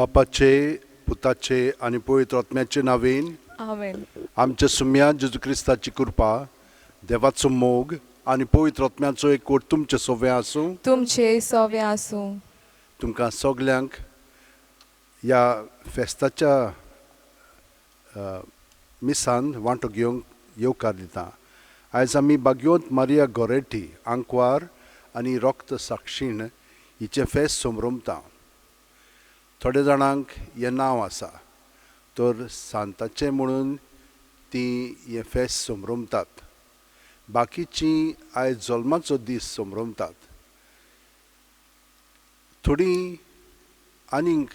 बापाचे पुताचे आणि पवित्र आत्म्याचे नावेन आमेन. आमच्या सुम्या जेजू क्रिस्ताची कृपा देवाचो मोग आणि पवित्र आत्म्याचो एकवट तुमचे सोवे आसूं. तुमचे सवे आसूं. तुमकां सगल्यांक ह्या फेस्ताच्या मिसान वांटो घेवंक येवकार दिता. आयज आमी भाग्यवंत मारिया गोरेटी आंकवार आनी रक्त साक्षीण हिचें फेस्त सोमरमता. थोडे जाणांक हें नांव आसा तर सांताचें म्हणून तीं हें फेस्त सोमरमतात. बाकीचीं आयज जल्माचो दीस सोमरमतात. थोडीं आनीक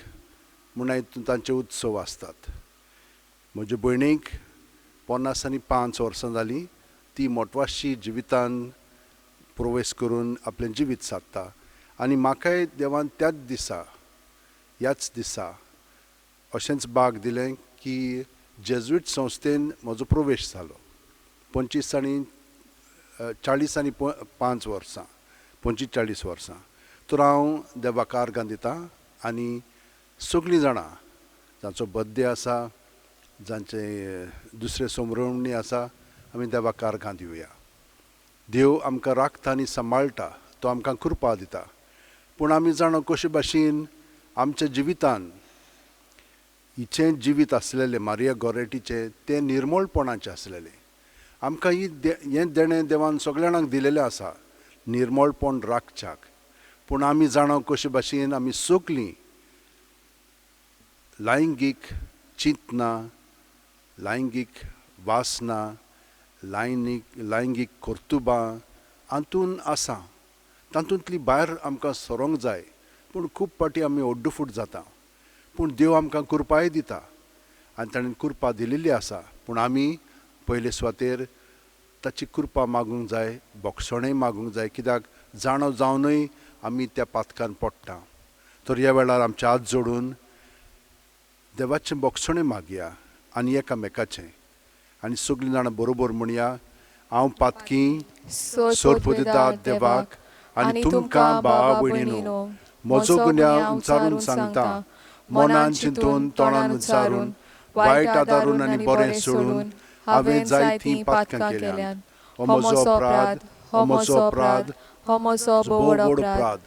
म्हूण तांचे उत्सव आसतात. म्हज्या भयणीक 55 वर्सां जालीं. ती मोटवाशी जिवितान प्रवेश करून आपलें जिवीत सादता आनी म्हाकाय देवान ह्याच दिसा अशेंच भाग दिलें की जेजुईट संस्थेन म्हजो प्रवेश जालो. 45 वर्सां 45 वर्सां. तर हांव देवाक आर्गां दितां आनी सगळीं जाणां जांचो बर्थडे आसा जांचे दुसरे सोमरवणी आसा आमी देवाक आर्गां दिवया. देव आमकां राखता आनी सांबाळटा. तो आमकां कृपा दिता. पूण आमी जाणो कशे भाशेन आमच्या जिवितान हिचें जिवीत आसलेलें मारिया गोरेटीचें तें निर्मळपणाचें आसलेलें. आमकां हें देणें देवान सगळ्या जाणांक दिलेलें आसा निर्मळपण राखच्याक. पूण आमी जाणो कशे भाशेन आमी सगळीं लैंगीक चिंतना, लैंगीक वासना, लैंगीक कर्तुबां हातून आसा. तातूंतली भायर आमकां सरोंक जाय. पूण खूब पाटी आमी ओड्डफूट जाता. पूण देव आमकां कृपाय दिता आनी ताणें कृपा दिलेली आसा. पूण आमी पयले सुवातेर ताची कृपा मागूंक जाय, बोगसणूय मागूंक जाय. कित्याक जाणो जावनूय आमी त्या पातकान पडटा. तर ह्या वेळार आमचे हात जोडून देवाचें बोगसणूय मागया आनी एकामेकाचें आनी सगळीं जाणां बरोबर म्हणया. हांव पातकी सोरपू दितात देवाक आनी तुमकां भावा भयणीनो म्हजो गुन्यांव उच्चारून सांगता. मनान चिंतून तोंडान उच्चारून वायट आदारून आनी बरें सोडून हांवें जायतीं पातकां केल्यात. हो म्हजो अपराध, हो म्हजो अपराध, हो म्हजो बोड अपराध.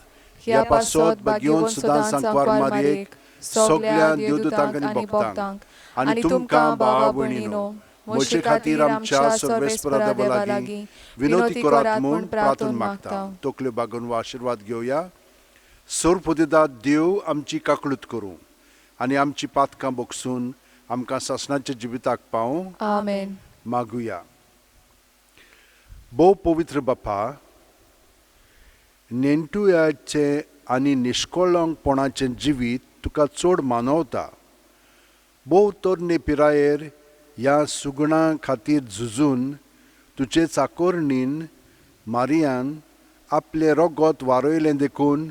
ह्या पासत भाग्यवंत सदांच सांकवार मारयेक सगळ्या देवदूतांक आनी भक्तांक आनी तुमकां भावा भयणीनो म्हजे खातीर आमच्या सर्वेस्परा देवा लागीं विनोदी करात म्हूण प्रार्थना मागता. तकल्यो बागून वा आशिर्वाद घेवया. सोरपू दितात देव आमची काकळूत करूं आनी आमची पातकां बोगसून आमकां सासणाच्या जिविताक पावूं. आमेन. मागुया. भोव पवित्र बापा, नेणट्याचें आनी निश्कळंकपणाचें जिवीत तुका चड मानवता. भोव तरणे पिरायेर ह्या सुगणां खातीर झुजून तुजे चाकोरणीन मारियान आपलें रगत वारयलें देखून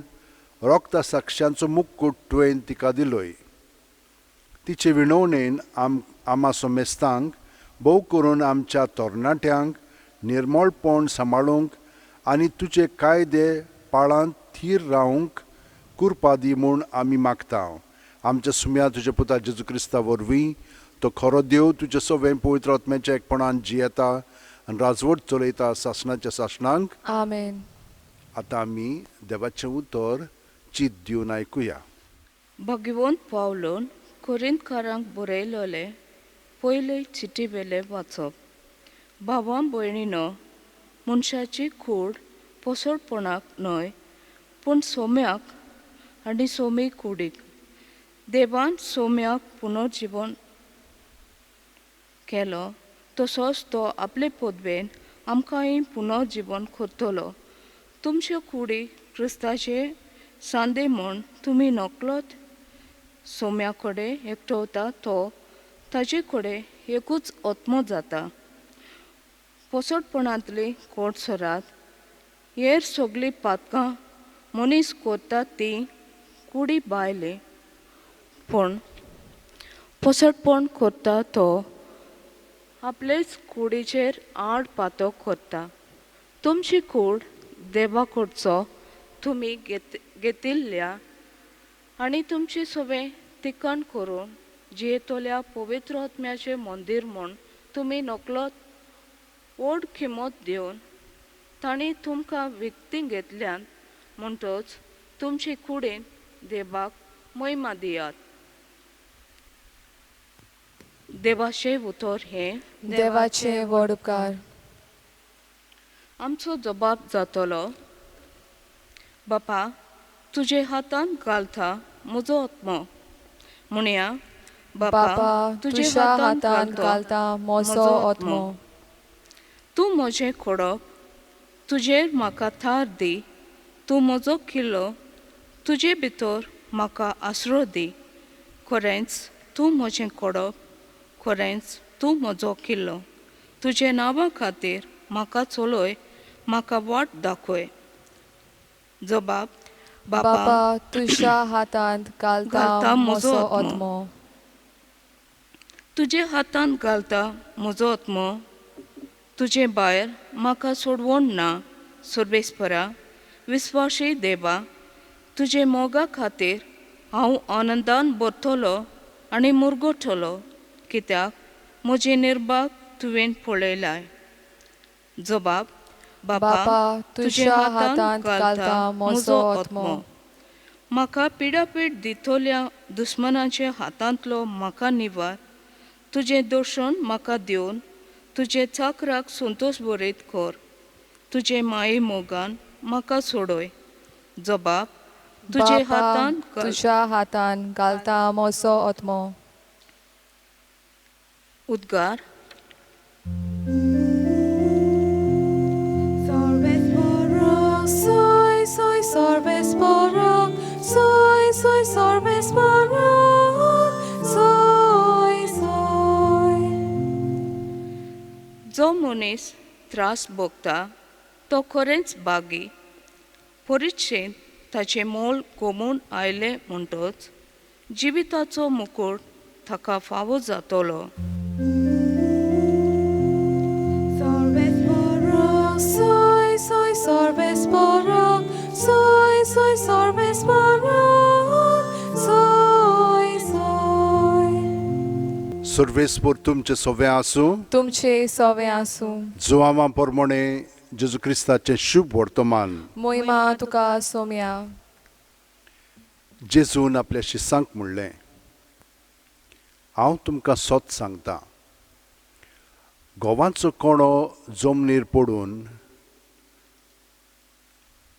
रगता साक्षांचो मुकूट तुवें तिका दिलोय. तिचे विणवणेन आमासो मेस्तांक भोव करून आमच्या तरणाट्यांक निर्मळपण सांबाळूंक आनी तुजे कायदे पाळांत थीर रावंक कृपा दी म्हूण आमी मागता. आमच्या सुम्या तुज्या पुता जेजू क्रिस्ता वरवीं तो खरो देव तुजे सवें पवित्र आत्म्याच्या एकपणान जियेता आनी राजवट चलयता सासणाच्या सासणांक. आमेन. आतां आमी देवाचें उतर चित दिवन आयकुया. भगवंत पावलोन कोरिंतकारांक बरयलोले पयले चिटी वेले वाचप. भावां भयणीनो, मनशाची कूड पोसडपणाक न्हय पूण सोम्याक आनी सोमी कुडीक. देवान सोम्याक पुनर्जीवन केलो तसोच तो आपले पदवेन आमकांय पुनर्जीवन करतलो. तुमच्यो कुडी क्रिस्ताचे सांदे म्हूण तुमी नकळत सोम्या कडेन एकटवता तो ताजे कडेन एकूच आत्मो जाता. पोसडपणांतली कोडसरात हेर सगळीं पातकां मनीस करतात ती कुडी भायली. पूण पोसडपण करता तो आपलेच कुडीचेर आड पातो करता. तुमची कूड देवा कडचो तुमी घेतिल्ल्या आनी तुमचे सवें तिकण करून जियेतल्या पवित्र आत्म्याचे मंदिर म्हूण तुमी नकळत व्हड किंमत दिवन तांणी तुमकां विकती घेतल्यान म्हणटच तुमचे कुडीन देवाक महिमा दियात. देवाचे उतर हें देवाचे व्हड उपकार. आमचो जबाब जातलो, बापा तुजे हातान घालता म्हजो आत्मो. म्हणया बापा तुझ्या हातान घालता म्हजो आत्मो. तूं म्हजें खोडप, तुजेर म्हाका थार दी. तूं म्हजो किल्लो, तुजे भितर म्हाका आसरो दी. खरेंच तूं म्हजें खोडप, खरेंच तूं म्हजो किल्लो. तुजे नांवा खातीर म्हाका चलय, म्हाका वाट दाखय. जबाब, बापा तुझ्या हातान घालता म्हजो आत्मो. तुजे हातान घालता म्हजो आत्मो. तुजे भायर म्हाका सोडवण ना. सर्वेस्परा, विस्वाशी देवा, तुजे मोगा खातीर हांव आनंदान भरतलो आनी मुरगोटलो, कित्याक म्हजी निर्भाग तुवें पळयलाय. जबाब, बापा तुझ्या हातान घालता म्हजो आत्मो. म्हाका पिडापीड दितल्या दुस्मनाच्या हातांतलो म्हाका निवार. तुजें दर्शन म्हाका दिवन तुजे चाकराक संतोश बरयत कर. तुजे माये मोगान म्हाका सोडय. जबाब, तुजे बापा हातान तुझ्या हातान घालता म्हजो आत्मो. उद्गार. Soy, soy, sorbes porok. Soy, soy, sorbes porok. Soy, soy. जो मनीस त्रास भोगता तो खरेंच बागी. परिक्षेन ताचें मोल कोमून आयलें म्हणटच जिविताचो मुकुट ताका फावो जातलो. Sorbes porok. Soy, soy, sorbes porok. Soy, soy, sorbes porok. Soy, soy. सर्वेस्पर तुमचे सवे आसूं. तुमचे सवे आसूं. जुवामा प्रमाणे जेजू क्रिस्ताचें शुभ वर्तमान मोहिमा तुका सोम्या. जेजून आपल्या शिसांक म्हणलें, हांव तुमकां सत सांगतां, गोवांचो कोणो जमनीर पडून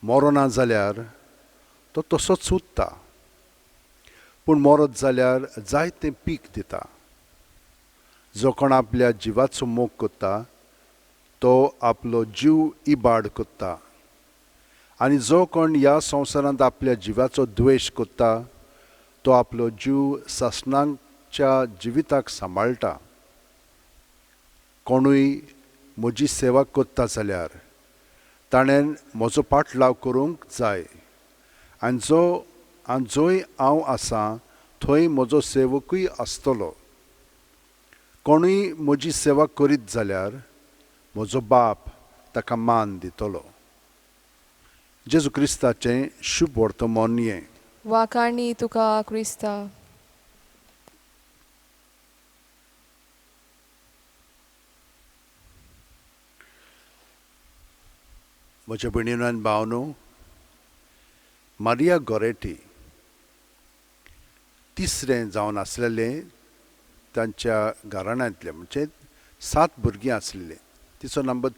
मरो जाल्यार तो तसोच उरता, पूण मरत जाल्यार जायतें पीक दिता. जो कोण आपल्या जिवाचो मोग करता तो आपलो जीव इबाड करता, आनी जो कोण ह्या संवसारांत आपल्या जिवाचो द्वेश करता तो आपलो जीव सासणाच्या जिविताक सांबाळटा. कोणूय म्हजी सेवा करता जाल्यार ताणें म्हजो पाटलाव करूंक जाय, आनी जंय हांव आसां थंय म्हजो सेवकूय आसतलो. कोणूय म्हजी सेवा करीत जाल्यार म्हजो बाप ताका मान दितलो. जेजू क्रिस्ताचें शुभ वर्तमान हें. वाकाणी तुका क्रिस्ता. म्हज्या भयणीनो आनी भावनो, मारिया गोरेटी तिसरें जावन आसलेलें तांच्या घराण्यांतलें, म्हणजे 7 भुरगीं आसलेलीं. तिचो नंबर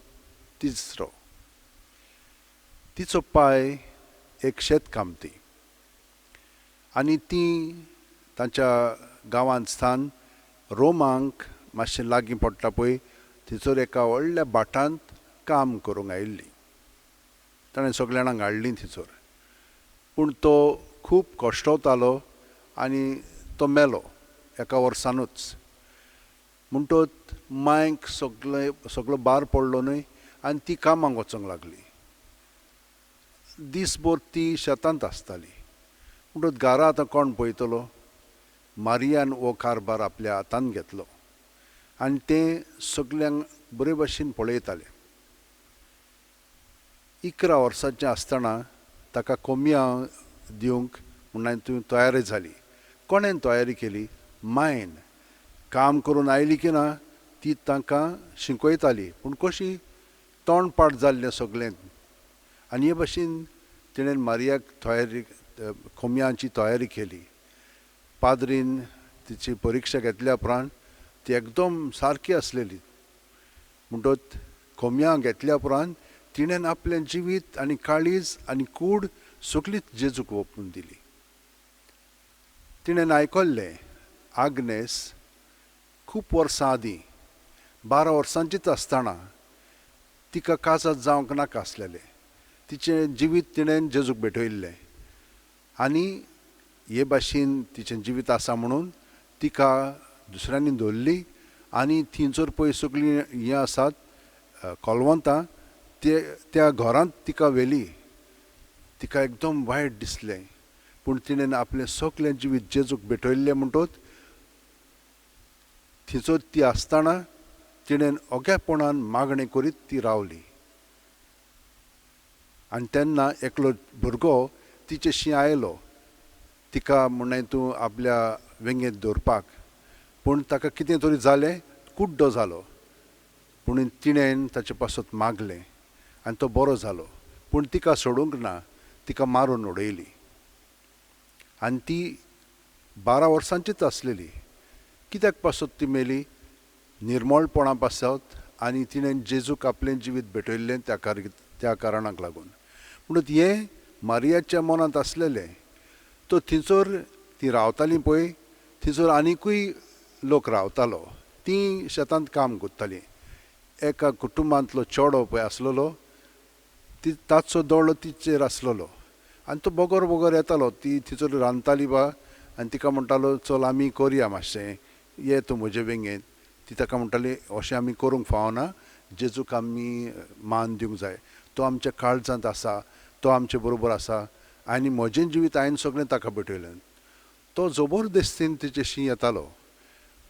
3. तिचो पाय एक शेतकामती आनी ती तांच्या गांवांत स्थान रोमांक मातशें लागीं पडटा पळय थंयसर एका व्हडल्या भाटांत काम करूंक आयिल्ली. ताणें सगळ्या जाणांक हाडलीं थंयसर, पूण तो खूब कश्टवतालो आनी तो मेलो एका वर्सानूच. म्हणटच मांयक सगळो बार पडलो न्हय आनी ती कामाक वचूंक लागली. दीसभर ती शेतांत आसताली. म्हणटच घरा आतां कोण पळयतलो? मारियान हो कारबार आपल्या हातांत घेतलो आनी तें सगल्यांक बरे भाशेन पळयतालें. 11 वर्साचें आसतना ताका कोमया दिवंक म्हणून ती तयारी जाली. कोणें तयारी केली? मायन. काम करून आयली की ना ती तांकां शिकयताली, पूण कशी तोंडपाट जाल्लें सगळें. आनी हे भाशेन तिणें मारयाक तयारी खोमयांची तयारी केली. पाद्रीन तिची परिक्षा घेतल्या उपरांत ती एकदम सारकी आसलेली. म्हणटच खोमयां घेतल्या उपरांत तिणें आपलें जिवीत आनी काळीज आनी कूड सगळीच जेजूक ओपून दिली. तिणें आयकल्लें आग्नेस खूब वर्सां आदीं 12 वर्सांचीच आसतना तिका काजार जावंक नाका आसलेलें. तिचें जिवीत तिणें जेजूक भेटयल्लें आनी हे भाशेन तिचें जिवीत आसा म्हणून तिका दुसऱ्यांनी दवरली. आनी थंयसर पळय सगळीं हें आसात कोलवंतां त्या घरांत तिका व्हेली. तिका एकदम वायट दिसलें, पूण तिणें आपलें सगळें जिवीत जेजूक भेटयल्लें म्हणटच थंयसर ती आसतना तिणें ओग्यापणान मागणें करीत ती रावली. आनी तेन्ना एकलो भुरगो तिचेशी आयलो तिका म्हणलें तूं आपल्या वेंगेंत दवरपाक. पूण ताका कितें तरी जालें, कुड्डो जालो. पूण तिणें ताचे पासत मागलें आनी तो बरो जालो. पूण तिका सोडूंक ना, तिका मारून उडयली. आनी ती 12 वर्सांचीच आसलेली. कित्याक पासत ती मेली? निर्मळपणा पासत आनी तिणें जेजूक आपलें जिवीत भेटयल्लें त्या कारणाक लागून. म्हणून हें मारयाच्या मनांत आसलेलें. तो थंयसर ती रावताली पळय, थंयसर आनिकूय लोक रावतालो. ती शेतांत काम करतालीं. एका कुटुंबांतलो चेडो पळय आसलेलो, ताचो दोळो तिचेर आसलेलो आनी तो बोगोर बोगोर येतालो. ती थंयसर रांदताली बा आनी तिका म्हणटालो चल आमी करया मातशें, ये तूं म्हजे वेंगेंत. ती ताका म्हणटाली अशें आमी करूंक फावना, जेजूक आमी मान दिवंक जाय. तो आमच्या काळजांत आसा, तो आमचे बरोबर आसा आनी म्हजें जिवीत हांवें सगळें ताका भेटयलें. तो जबरदस्तीन तिचेशी येतालो.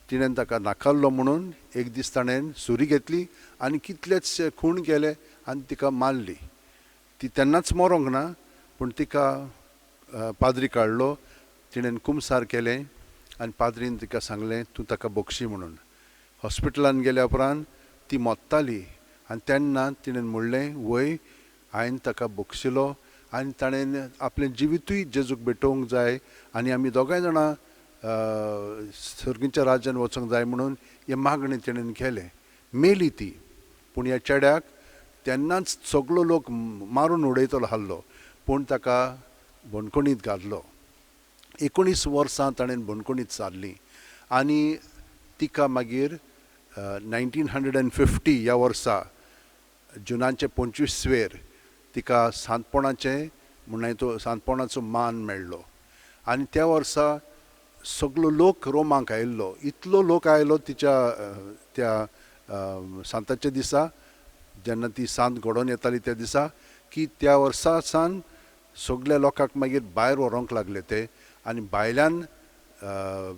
तिणें ताका नाकारलो म्हणून एक दीस ताणें सुरी घेतली आनी कितलेच खूण केले आनी तिका मारली. ती तेन्नाच मरोंक ना, पूण तिका पाद्री काडलो. तिणें कुमसार केलें आनी पाद्रीन तिका सांगलें तूं ताका बक्षी म्हणून. हॉस्पिटलांत गेल्या उपरांत ती मोत्ताली आनी तेन्ना तिणें म्हणलें वय हांवें ताका बक्षिलो आनी ताणें आपलें जिवितूय जेजूक भेटोवंक जाय आनी आमी दोगांय जाणां सर्गीच्या राज्यान वचूंक जाय म्हणून हें मागणें तिणें केलें. मेली ती, पूण ह्या चेड्याक तेन्नाच सगळो लोक मारून उडयतलो आसलो, पूण ताका बंदखणींत घातलो. 19 वर्सां ताणें बंदखणींत सारलीं आनी तिका मागीर 1950 ह्या वर्सा जुनाचे 25वेर तिका सांतपणाचें म्हणून तो सांतपणाचो मान मेळ्ळो. आनी त्या वर्सा सगळो लोक रोमांक आयिल्लो. इतलो लोक आयलो तिच्या त्या सांताच्या दिसा, जेन्ना ती सांत घडोवन येताली त्या दिसा, की त्या वर्सा सावन सगळ्या लोकांक मागीर भायर व्हरूंक लागले ते. आनी भायल्यान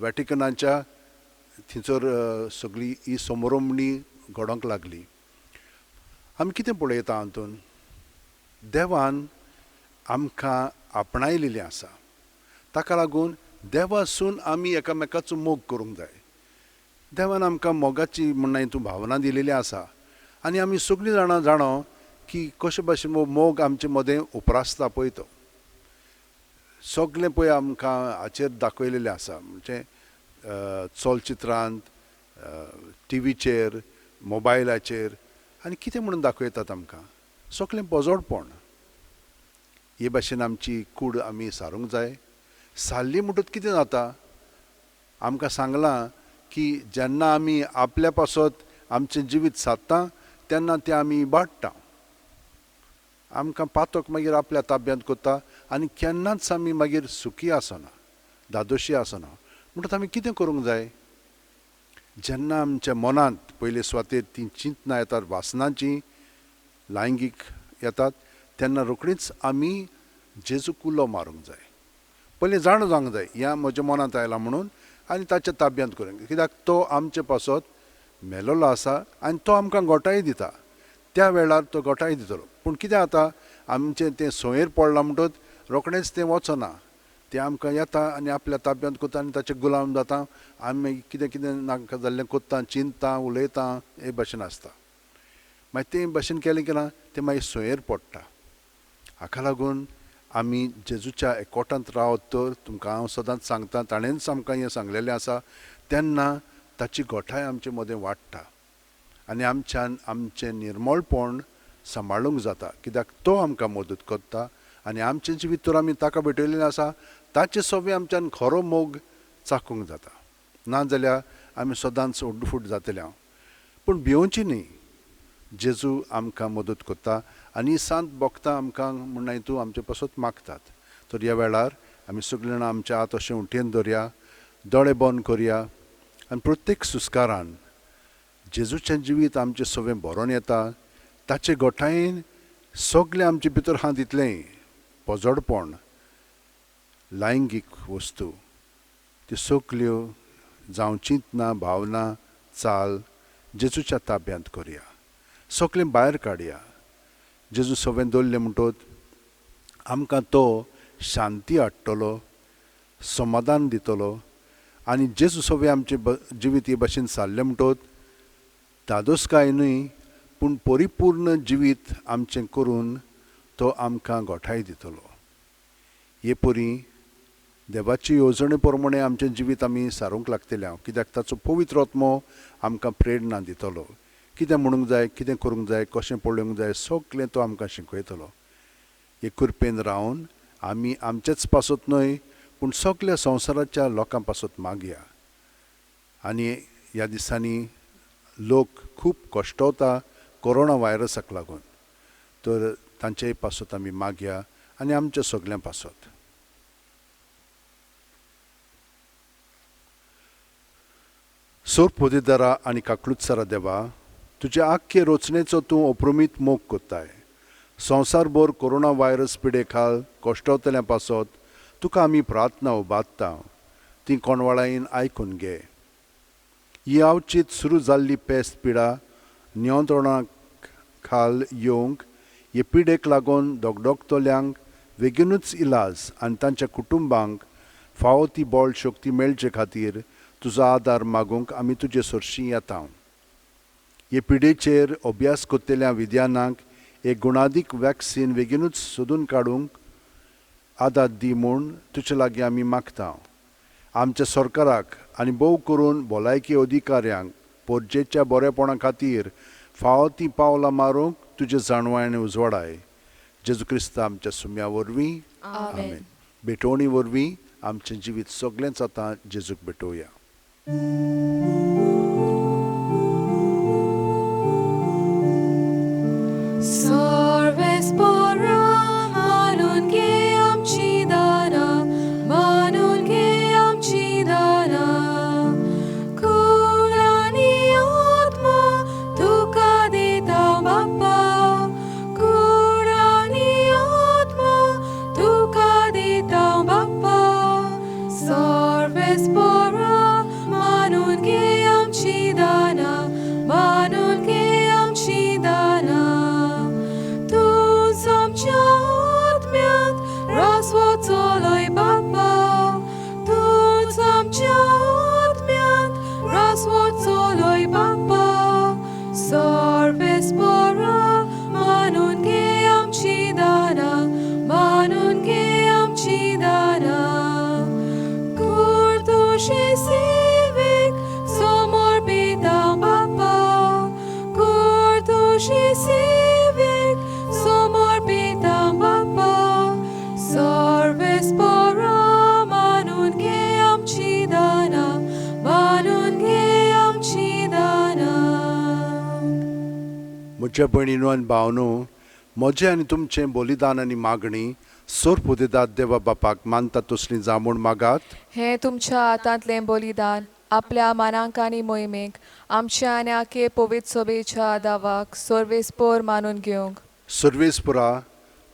वॅटिकनाच्या थंयसर सगळी ही समारंभणी घडोवंक लागली. आमी कितें पळयता हातून? देवान आमकां आपणायलेलीं आसा. ताका लागून देवासून आमी एकामेकाचो मोग करूंक जाय. देवान आमकां मोगाची म्हणून हितून भावना दिलेली आसा आनी आमी सगळीं जाणां जाणो की कशे भाशेन मोग आमचे मदें उप्रासता पळय तो सगळें पळय आमकां हाचेर दाखयलेलें आसा. म्हणजे चलचित्रांत, टिवीचेर, मोबायलाचेर आनी कितें म्हणून दाखयतात आमकां सगळें पोजोडपण. हे भाशेन आमची कूड आमी सारूंक जाय. सारली म्हणटच कितें जाता? आमकां सांगलां की जेन्ना आमी आपल्या पासत आमचें जिवीत सादता तेन्ना तें आमी इबाडटा. आमकां पातक मागीर आपल्या ताब्यांत करता आनी केन्नाच आमी मागीर सुखी आसना, धादोशी आसना. म्हणटच आमी कितें करूंक जाय? जेन्ना आमच्या मनांत पयले सुवातेर ती चिंतनां येतात वासनाची, लैंगीक येतात, तेन्ना रोखडीच आमी जेजूक उलो मारूंक जाय. पयलें जाण जावंक जाय ह्या म्हज्या मनांत आयलां म्हणून आनी ताच्या ताब्यांत करूंक. कित्याक तो आमचे पासत मेलोलो आसा आनी तो आमकां घोटाय दिता. त्या वेळार तो घोटाय दितलो. पूण कितें जाता? आमचें तें संयेर पडलां म्हणटच रोखडेंच तें वचना ते आमकां येता आनी आपल्या ताब्यांत कोता आनी ताचे गुलाम जाता. आमी कितें कितें नाका जाल्लें कोत्ता, चिंतता, उलयता, हे भाशेन आसता. मागीर ते भाशेन केलें की ना तें मागीर सोयेर पडटा. हाका लागून आमी जेजूच्या एकवटांत रावत तर तुमकां हांव सदांच सांगता, ताणेंच आमकां हें सांगलेलें आसा, तेन्ना ताची गोठाय आमचे मदें वाडटा आनी आमच्यान आमचें निर्मळपण सांबाळूंक जाता. कित्याक तो आमकां मदत करता आनी आमचें जिवीत तर आमी ताका भेटयलेलें आसा, ताचे सोबे आमच्यान खरो मोग चाखूंक जाता. नाजाल्यार आमी सदांच उड्डफूट जातले. पूण भिवची न्ही, जेजू आमकां मदत करता आनी सांत भोगतां आमकां म्हण हितून आमचे पासत मागतात. तर ह्या वेळार आमी सगळीं जाणां आमचे हात अशें उंटेन दवरया, दोळे बंद करया आनी प्रत्येक सुस्कारान जेजूचें जिवीत आमचे सगळें भरोन येता. ताचे गोठायेन सगळें आमचे भितर आहा तितलें पोजडपण, लैंगीक वस्तू, त्यो सगल्यो जावं चिंतना, भावना, चाल जेजूच्या ताब्यांत करया, सगळें भायर काडया. जेजू सगळें दवरलें म्हणटोच आमकां तो शांती हाडटलो, समाधान दितलो आनी जेजू सगळें आमचें जिवीत हे भाशेन चल्लें म्हणटोच धादोसकाय न्हय पूण परिपूर्ण जिवीत आमचें करून तो आमकां गोठाय दितलो. हे परी देवाची येवजणे प्रमाणे आमचें जिवीत आमी सारूंक लागतले. कित्याक ताचो पवित्र आत्मो आमकां प्रेरणा दितलो. कितें म्हणूंक जाय, कितें करूंक जाय, कशें पळोवंक जाय, सगळें तो आमकां शिकयतलो. हे कृपेन रावन आमी आमचेच पासत न्हय पूण सगळ्या संवसाराच्या लोकां पासत मागया. आनी ह्या दिसांनी लोक खूब कश्टवता कोरोना व्हायरसाक लागून, तर तांचेय पासत आमी मागया आनी आमच्या सगळ्यां पासत. सोरपोदेदारा आनी काकलुत्सारा देवा, तुजे आख्खे रचनेचो तूं अप्रमीत मोग कोत्ताय. संवसारभर कोरोना व्हायरस पिडे खाल कश्टवतल्या पासत तुका आमी प्रार्थना उबारता. ती कोणवळायेन आयकून घे. ही अवचीत सुरू जाल्ली पेस्त पिडा नियंत्रणाक खाल येवंक, हे पिडेक लागून दोगदोगतल्यांक बेगीनूच इलाज आनी तांच्या कुटुंबांक फावो ती बळ शक्ती मेळचे खातीर तुजो आदार मागूंक आमी तुजे सरशीं येता. हे पिडेचेर अभ्यास कोत्तेल्या विद्यानांक एक गुणादीक वॅक्सीन बेगीनूच सोदून काडूंक आदार दी म्हूण तुजे लागीं आमी मागता. आमच्या सरकाराक आनी भोव करून भलायकी अधिकाऱ्यांक पोरजेच्या बरेपणा खातीर फावो ती पावलां मारूंक तुजे जाणवायेन उजवाडाय. जेजू क्रिस्त आमच्या सुम्या वरवीं आमेन. भेटोवणी वरवीं आमचें जिवीत सगळेंच आतां जेजूक भेटोवया. म्हज्या भयणीनो आनी भावनो, म्हजें आनी तुमचें बलिदान आनी मागणी सोरपोदेदार देवा बापाक मानता तसलीं जावं म्हूण मागात. हे तुमच्या हातांतलें बलिदान आपल्या मानांक आनी मोहिमेक आमच्या आनी आखे पवित्र सोबेच्या दावाक सर्वेस्पर मानून घेवंक. सर्वेस्परा,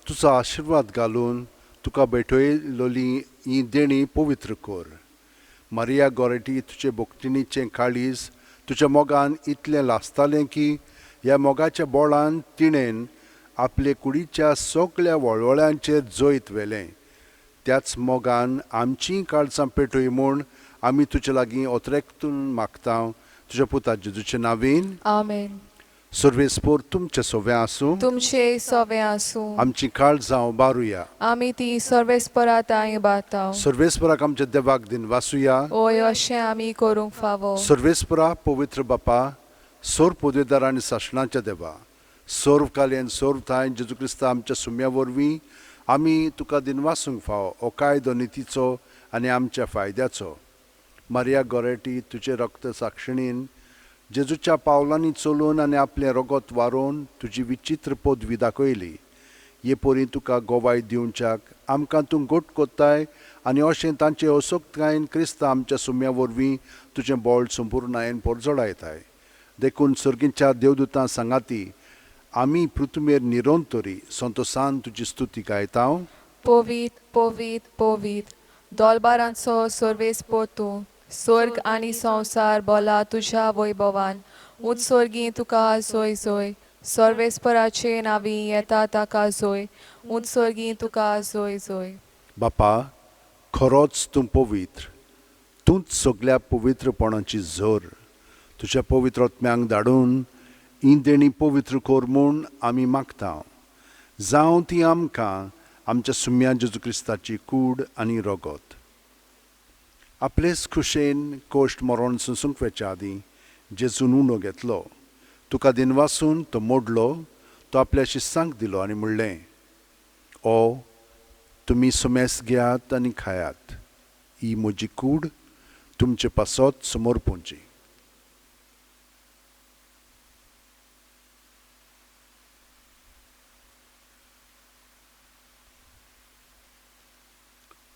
तुजो आशिर्वाद घालून तुका भेटयलोली ही देणी पवित्र कर. मारिया गोरेटी, तुजे भक्तिणीचें काळीज तुज्या मोगान इतलें लासतालें की ह्या मोगाच्या बोळान तिणेन आपले कुडीच्या सगळ्या वळवळ्यांचेर जैत व्हेलें. त्याच मोगान आमचीं काळजां पेटय म्हूण आमी तुजे लागीं ओतरेकतून मागता तुज्या पुता जेजूचे नांवेन. आमेन. सर्वेस्पोर तुमचे सोबे आसूं. तुमचे सवे आसूं. आमची काळजां उबारुया. आमी ती सर्वेस्पराताय बाताव. सर्वेस्पराक आमच्या देवाक दिन वासुया. ओय अशें आमी करूंक फावो. सर्वेस्परा पवित्र बापा, सोर पदवेदार आनी सासणाच्या देवा, सोर्व कालेन सोर्व थाय जेजू क्रिस्ता आमच्या सुम्या वरवीं आमी तुका दिन वासूंक फावो हो कायदो नितीचो आनी आमच्या फायद्याचो. मारिया गोरेटी तुजे रक्त साक्षिणीन जेजूच्या पावलांनी चलून आनी आपलें रगत वारोवन तुजी विचित्र पदवी दाखयली. हे परी तुका गोवाय दिवच्याक आमकां तूं घोट कोत्ताय आनी अशें तांचे असोक्तायेन क्रिस्ता आमच्या सुम्या वरवीं तुजें बोळ संपूर्णायेन परजोडायताय. देखून सर्गीच्या देवदूतां सांगाती आमी पृथ्वीर निरोंतरी संतोसान तुजी स्तुती गायता. पोवीत पोवीत पोवीत दोलबारांचो सर्वेस्पोर तूं. स्वर्ग आनी संवसार बोला तुज्या वैभवान. उत्सर्गी तुका जोय जोय. सर्वेस्पराचे नांवी येता ताका जोय. उत्सर्गी तुका जोय जोय. बापा, खरोच तूं पवित्र. तूंच सगळ्या पवित्रपणाची झर. तुज्या पवित्र आत्म्यांक धाडून ही देणी पवित्र कोर म्हूण आमी मागता. जावं ती आमकां आमच्या सुम्या जेजू क्रिस्ताची कूड आनी रगत. आपलेच खुशेन कोश्ट मरण सुसूंक वेच्या आदीं जेजून उणो घेतलो. तुका दिन वासून तो मोडलो. तो आपल्या शिस्सांक दिलो आनी म्हणलें, ओ तुमी सुमेस घेयात आनी खायात. ही म्हजी कूड तुमचे पासत समोर पोंची.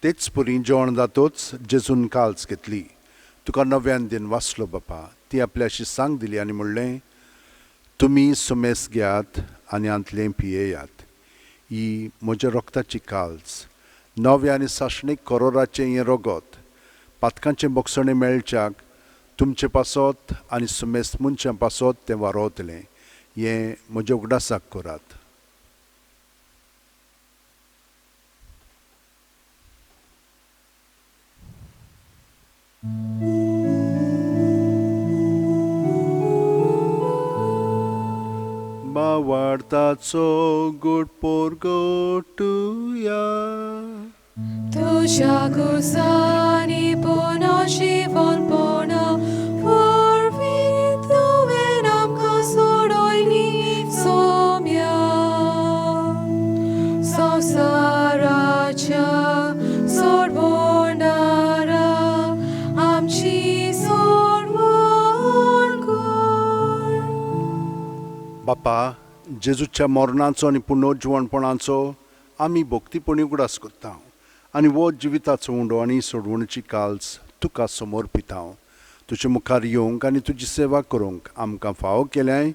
तेच परी जेवण जातोच जेजून काल्स घेतली. तुका नव्यान दिन वाचलो बापा. ती आपल्या शिस्सांक दिली आनी म्हणलें, तुमी सुमेस घेयात आनी आंतलें पियेयात. ही म्हज्या रक्ताची काल्स, नवे आनी साशणीक करोराचें हें रगत. पातकांचें बोगसणें मेळच्याक तुमचे पासत आनी सुमेस मनशां पासत तें वारोतलें. हें म्हज्या उगडासाक करात. वाडताचो गोड पोरगोटुया. तुझ्या गुसानी पुनो जीवनपणा वरवीं तुवें आमकां सोडयली सोम्या. संवसाराच्या सोडवणारा आमची सोडवण कर. बापा, जेजूच्या मरणाचो आनी पुनर्जीवणपणाचो आमी भोक्तीपणी उगडास करता आनी वो जिविताचो उंडो आनी सोडवणेची काल्स तुका समोर पिता. तुजे मुखार येवंक आनी तुजी सेवा करूंक आमकां फावो केल्याय.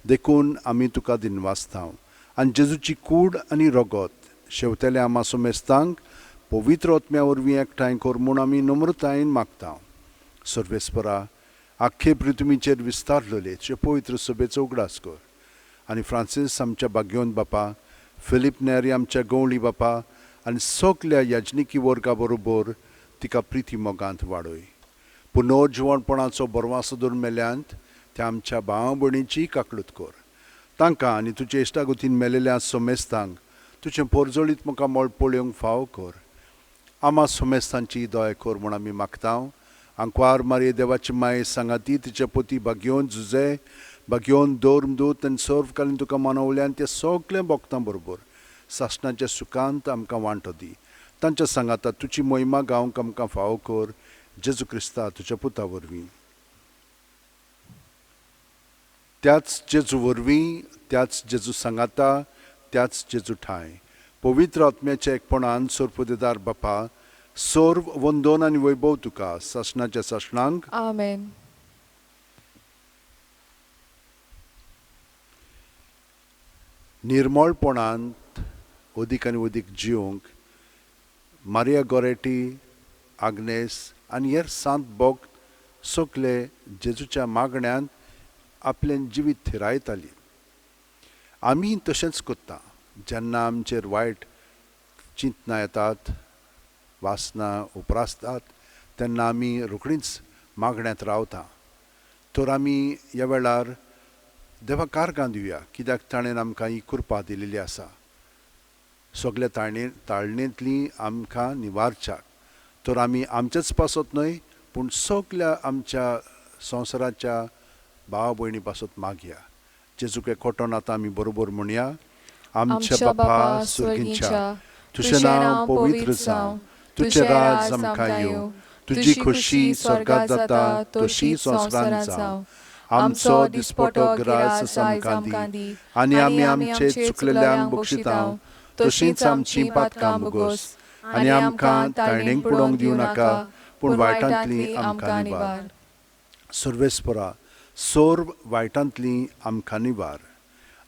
देखून आमी तुका दिन वाचता आनी जेजूची कूड आनी रगत शेवतेल्या आमा सुमेस्तांक पवित्र आत्म्या वरवीं एकठांय कर म्हूण आमी नम्रतायेन मागता. सर्वेस्परा, आख्खे पृथ्वीचेर विस्तारलेले तुजे पवित्र सभेचो उगडास कर. आनी फ्रांसीस आमच्या भाग्योन बापा, फिलीप नेरी आमच्या गवळी बापा आनी सगल्या याजनिकी वर्गा बरोबर तिका प्रिती मोगांत वाडय. पुनर्जीवणपणाचो बरवासो धरून मेल्यांत त्या आमच्या भाव भयणीची काकलूत कर. तांकां आनी तुजे इश्टागतीन मेलेल्या सोमेस्तांक तुजें पोरजोळीत म्हाका मोळ पळोवंक फावो कर. आमा सोमेस्तांची दया कर म्हूण आमी मागता. आंकवार मारये देवाची माय सांगाती तिचे पती भाग्योन जुजे भाग्योन दोर्मदूत आनी सर्वकालीन तुका मानवल्यान ते सगळे भक्तां बरोबर सासणाच्या सुखांत आमकां वांटो दी. तांच्या सांगाता तुजी महिमा गावंक आमकां फावो कर. जेजू क्रिस्ता तुज्या पुता वरवीं. त्याच जेजू वरवीं, त्याच जेजू सांगाता, त्याच जेजू ठाय पवित्र आत्म्याच्या एकपणान सोरपदेदार बापा, सर्व वंदन आनी वैभव तुका सासणाच्या सासणांक. आमेन. निर्मळपणांत अदीक आनी अदीक जिवंक मारिया गोरेटी, आग्नेस आनी हेर सांत भक्त सगळे जेजूच्या मागण्यांत आपलें जिवीत थिरायतालीं. आमी तशेंच कोत्ता. जेन्ना आमचेर वायट चिंतना येतात, वासना उपरासतात तेन्ना आमी रोखडींच मागण्यांत रावता. तर आमी ह्या वेळार देवाक कारगां दिवया, कित्याक ताणें आमकां ही कृपा दिलेली आसा सगल्या ताळणेंतली आमकां निवारच्याक. तर आमी आमचेच पासत न्हय पूण सगल्या आमच्या संवसाराच्या भाव भयणी पासत मागया. जेजूक एकवटून आतां आमी बरोबर म्हणया. आमच्या बापा सुर्गींच्या, तुजें नांव पवित्र जावं, तुजें राज आमकां येवं, तुजी खुशी स्वर्गांत जाता तशी संवसारांत जावं. आमचो दिसपटो गिरास आमकां दी, आनी आमी आमचे चुकलेल्यांक बक्षितांव, तशींच आमची पातकां बोगोस, आनी आमकां ताळणेक पडोवंक दिवं नाका, पूण वायटांतली आमकां निवार. सर्वेस्परा, सोर्व वायटांतली आमकां निवार.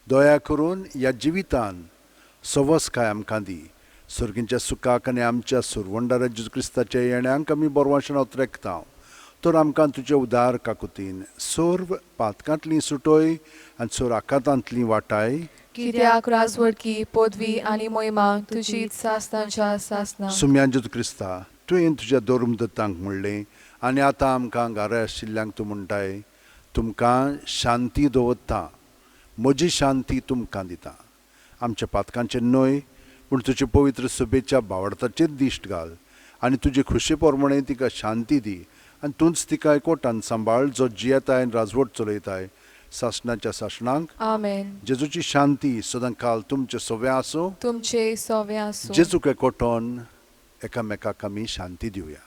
दया करून ह्या जिवितान सवस्काय आमकां दी. सर्गींच्या सुखाक आनी आमच्या सुरवंडार जेजू क्रिस्ताच्या येण्याक आमी बोरवांशें उतरेकता. तर आमकां तुजे उदार काकुतीन सोर्व पातकांतली सुटोय आनी सोर आकांतांतली वाटाय. कित्याक राजवडकी पदवी आनी मोहिमा तुजीच सासनाच्या सासना. सुम्यान जेजू क्रिस्ता, तुवें तुज्या धर्मदत्तांक म्हणलें आनी आतां आमकां घाराय आशिल्ल्यांक तूं म्हणटाय, तुमकां शांती दवरता, म्हजी शांती तुमकां दिता. आमच्या पातकांचेर न्हय पूण तुजे पवित्र सभेच्या भावार्थाचेर दिश्ट घाल आनी तुजे खुशे पोरमणें तिका शांती दी. आनी तूंच तिका एकवटान सांबाळ जो जियेताय आनी राजवट चलयताय सासणाच्या सासणांक. आमेन. जेजूची शांती सदां काल तुमचे सव्या आसूं. तुमचे सव्य आसूं. जेजूक एकवटोन एकामेकाक आमी शांती दिवया.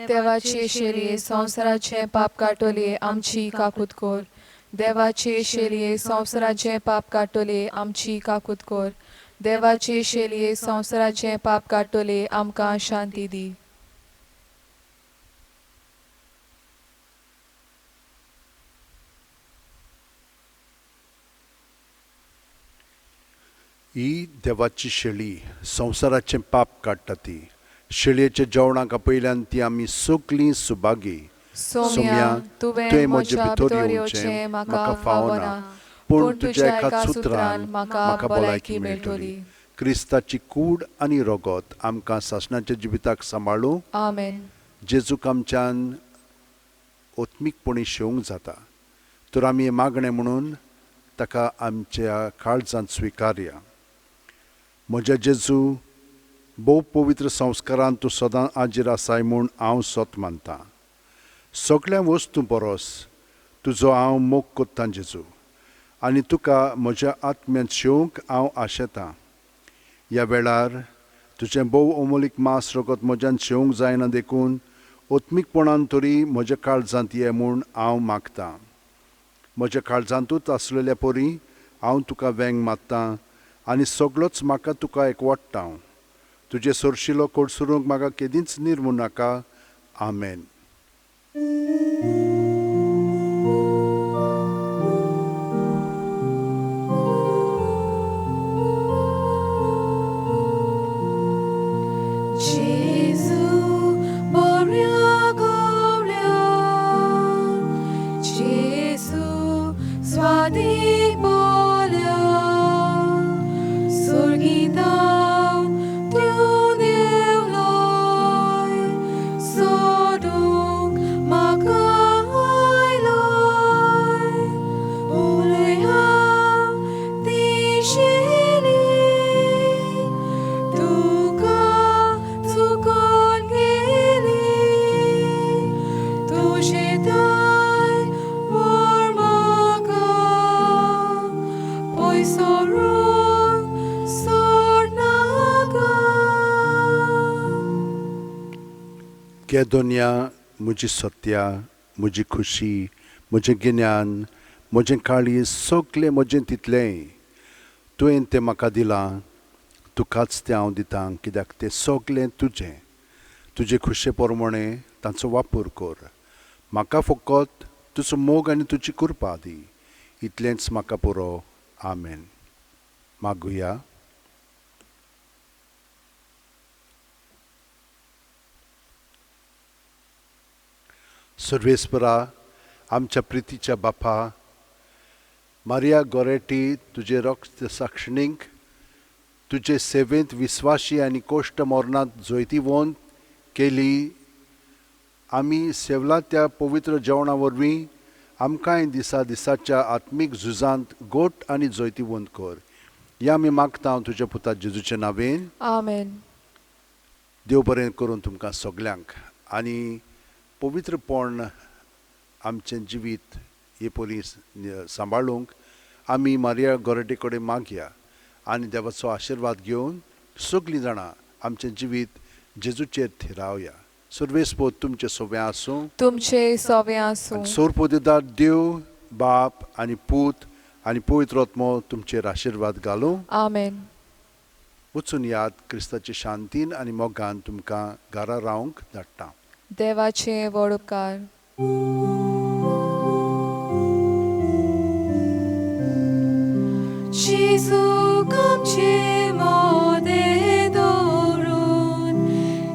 देवाचे शेरये संवसाराचे पाप काटोले आमची काकूत कोर. देवाचे शेरये संवसाराचे पाप काटोले आमची काकूत कोर. देवाचे शेरये संवसाराचे पाप काटोले आमकां शांती दी. ही देवाची शेळी संवसाराचें पाप काडटा ती. शेळयेच्या जेवणाक पयल्यान ती आमी सगलीं सुभागी. सोम्या, तुवें म्हज्या भितर येवचें म्हाका फावना, पूण तुज्या एका सुत्रान म्हाका भलायकी मेळटली. क्रिस्ताची कूड आनी रगत आमकां सासणाच्या जिविताक सांबाळूं. आमेन. जेजूक आमच्यान ओत्मीकपणी शेवंक जाता. तर आमी हें मागणें म्हणून ताका आमच्या काळजांत स्विकारया. म्हज्या जेजू, भोव पवित्र संस्कारांत तूं सदां हाजीर आसाय म्हूण हांव सोत मानतां. सगळ्या वस्तू परस तुजो हांव मोग कोत्तां जेजू, आनी तुका म्हज्या आत्म्यांत शेवंक हांव आशेतां. ह्या वेळार तुजें भोव अमोलीक मांस रगत म्हज्यान शेवंक जायना देखून ओत्मीकपणान तरी म्हज्या काळजांत ये म्हूण हांव मागतां. म्हज्या काळजांतूच आसलेल्या परी हांव तुका वेंग मात्तां आनी सगळोच म्हाका तुका एकवटटा. तुजे सोरशिलो कोडसुरूंक म्हाका केदींच निर्मू नाका. आमेन. केदोनिया म्हजी सत्या, म्हजी खुशी, म्हजें गिन्यान, म्हजें काळीज, सगलें म्हजें तितलें तुवें तें म्हाका दिलां. तुकाच तें हांव दितां, कित्याक तें सगलें तुजें. तुजे खुशे पोरमणें तांचो वापर कर. म्हाका फकत तुजो मोग आनी तुजी कृपा दी. इतलेंच म्हाका पुरो. आमेन. मागुया. सर्वेस्परा, आमच्या प्रितीच्या बापा, मारिया गोरेटी तुजे रक्त साक्षणीक तुजे सेवेंत विस्वाशी आनी कोश्ट मरणांत जैती वोन केली. आमी सेवला त्या पवित्र जेवणा वरवीं आमकांय दिसाच्या आत्मीक झुजांत गोट आनी जैती वंत कर. या आमी मागता हांव तुज्या पुता जेजूचे नांवेन. आमेन. देव बरें करून तुमकां सगल्यांक आनी पवित्रपण आमचें जिवीत हे पयलीं सांबाळूंक आमी मारिया गोरेटे कडेन मागया आनी देवाचो आशिर्वाद घेवन सगलीं जाणां आमचें जिवीत जेजूचेर थिरावया. सर्वेस्पोत तुमचे सोबे आसूं. तुमचे सोवे आसूं. सोरपोदिदार देव बाप आनी पूत आनी पवित्र आत्मो तुमचेर आशिर्वाद घालूं. आमेन. वचून याद क्रिस्ताचे शांतीन आनी मोगान तुमकां घरा रावंक धाडटा. देवाचे व्हड उपकार. जेजूक आमचे मोदें दवरून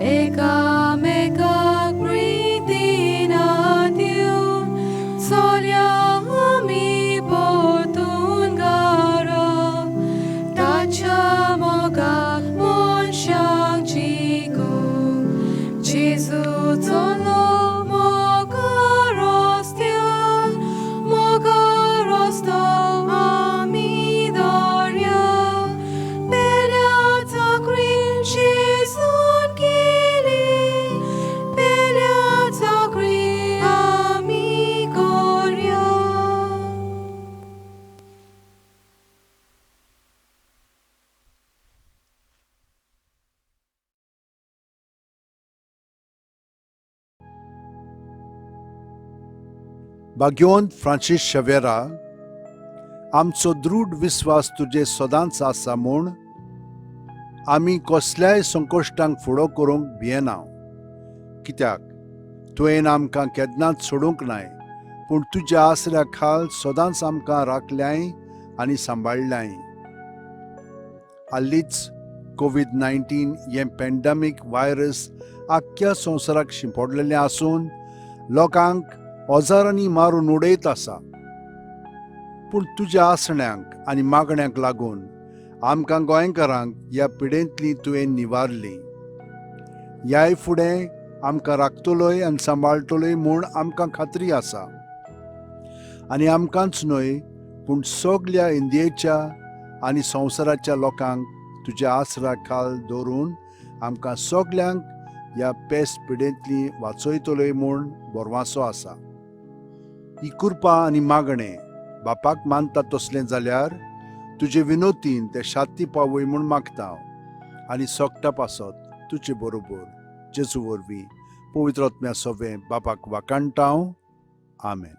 एकामेकाक प्रितीना दिवन चलया आमी परतून घरा. ताच्या मोगाक मनशांक जिखूंक जेजूचो भाग्यवंत फ्रांसीस शेवेरा, आमचो दृढ विस्वास तुजे सदांच आसा म्हूण आमी कसल्याय संकश्टांक फुडो करूंक भियेना. कित्याक तुवें आमकां केन्नाच सोडूंक नाय, पूण तुज्या आसऱ्या खाल सदांच आमकां राखल्याय आनी सांबाळल्याय. हालींच कोविड-19 हें पॅन्डेमीक वायरस आख्ख्या संवसाराक शिंपडलेलें आसून लोकांक ओजारांनी मारून उडयत आसा. पूण तुज्या आसण्यांक आनी मागण्यांक लागून आमकां गोंयकारांक ह्या पिडेंतली तुवें निवारली. ह्याय फुडें आमकां राखतलोय आनी सांबाळटलोय म्हूण आमकां खात्री आसा. आनी आमकांच न्हय पूण सगल्या इंडियेच्या आनी संवसाराच्या लोकांक तुज्या आसरा खाल दवरून आमकां सगल्यांक ह्या पेस्त पिडेंतली वाचयतलोय म्हूण बोरवांसो आसा. ही कृपा आनी मागणें बापाक मानता तसलें जाल्यार तुजे विनोतीन ते शांती पावय म्हूण मागता हांव. आनी सोगटा पासत तुजे बरोबर जेजू वरवीं पवित्र आत्म्या सोबें बापाक वाकाणटा हांव. आमेन.